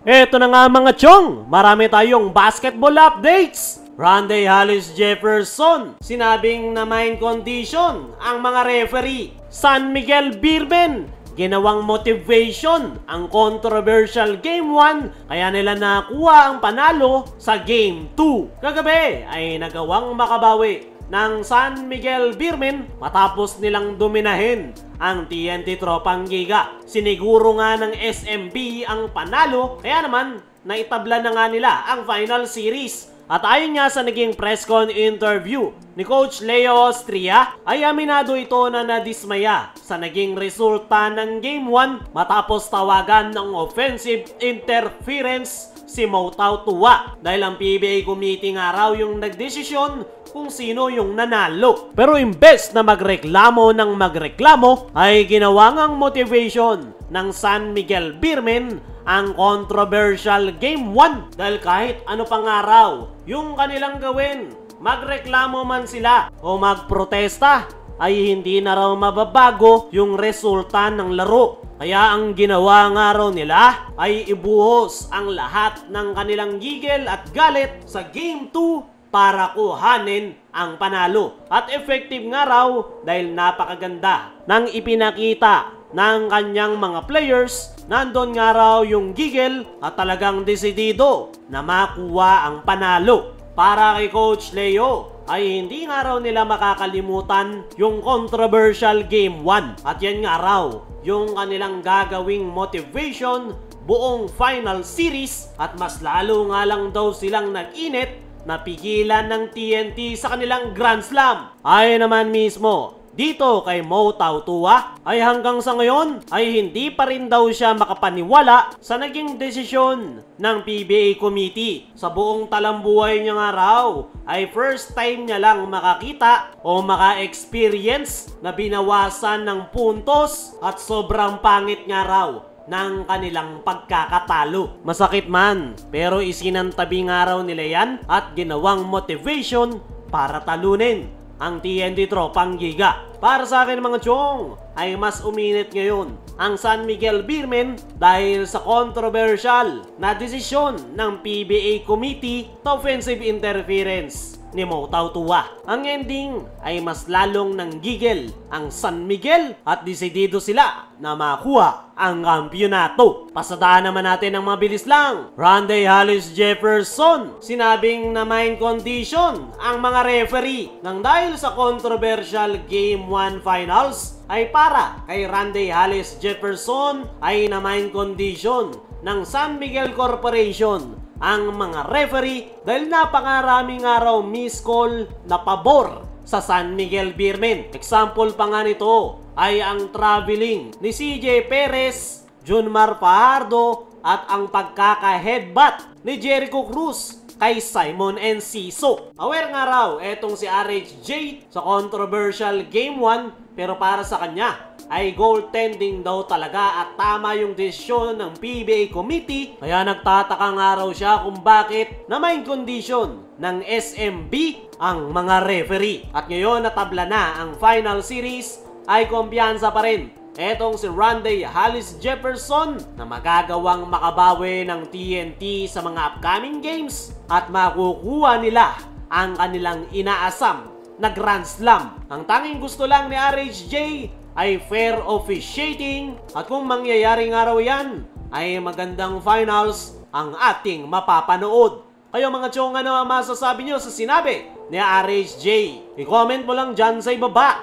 Eto na nga mga chong, marami tayong basketball updates. Randy Hollis Jefferson, sinabing na mind condition ang mga referee. San Miguel Beermen, ginawang motivation ang controversial Game 1 kaya nila nakuha ang panalo sa Game 2. Kagabi ay nagawang makabawi ng San Miguel Beermen matapos nilang dominahin ang TNT Tropang Giga. Siniguro nga ng SMB ang panalo kaya naman naitabla na nga nila ang final series. At ayon nga sa naging press con interview ni Coach Leo Austria, ay aminado ito na nadismaya sa naging resulta ng Game 1 matapos tawagan ng offensive interference si Moutaw Tua dahil ang PBA committee nga raw yung nagdesisyon kung sino yung nanalo. Pero imbes na magreklamo ay ginawa ngang motivation ng San Miguel Beermen ang controversial Game 1 dahil kahit ano pang araw yung kanilang gawin, magreklamo man sila o magprotesta, ay hindi na raw mababago yung resulta ng laro. Kaya ang ginawa nga raw nila ay ibuhos ang lahat ng kanilang gigil at galit sa Game 2 para kuhanin ang panalo. At effective nga raw dahil napakaganda ng ipinakita ng kanyang mga players. Nandun nga raw yung gigil at talagang desidido na makuha ang panalo. Para kay Coach Leo ay hindi nga raw nila makakalimutan yung controversial Game 1. At yan nga raw yung kanilang gagawing motivation buong final series at mas lalo nga lang daw silang nag-init na pigilan ng TNT sa kanilang Grand Slam. Ay naman mismo dito kay Moutaw Tua ay hanggang sa ngayon ay hindi pa rin daw siya makapaniwala sa naging desisyon ng PBA committee. Sa buong talambuhay niya nga raw ay first time niya lang makakita o maka-experience na binawasan ng puntos at sobrang pangit nga raw ng kanilang pagkakatalo. Masakit man, pero isinantabi nga raw nila yan at ginawang motivation para talunin ang TNT Tropang Giga. Para sa akin mga chong, ay mas uminit ngayon ang San Miguel Beermen dahil sa controversial na desisyon ng PBA committee sa offensive interference ni Moutaw Tua. Ang ending ay mas lalong nanggigil ang San Miguel at desidido sila na makuha ang kampyonato. Pasadaan naman natin ang mabilis lang. Randy Hollis Jefferson, sinabing na mind condition ang mga referee nang dahil sa controversial Game 1 Finals ay para kay Randy Hollis Jefferson ay na mind condition ng San Miguel Corporation ang mga referee dahil napakarami nga raw miss call na pabor sa San Miguel Beermen. Example pa nga nito ay ang traveling ni CJ Perez, Junmar Fajardo at ang pagkaka-headbutt ni Jericho Cruz kay Simon Enciso. Aware nga raw etong si RHJ sa controversial Game 1 pero para sa kanya ay goaltending daw talaga at tama yung desisyon ng PBA committee. Kaya nagtataka nga raw siya kung bakit na may condition ng SMB ang mga referee. At ngayon natabla na ang final series ay kumpiyansa pa rin etong si Randy Hollis Jefferson na magagawang makabawi ng TNT sa mga upcoming games at makukuha nila ang kanilang inaasam na Grand Slam. Ang tanging gusto lang ni RHJ ay fair officiating at kung mangyayari nga raw yan ay magandang finals ang ating mapapanood. Kayo mga chong, ano ang masasabi nyo sa sinabi ni RHJ? I-comment mo lang dyan sa ibaba.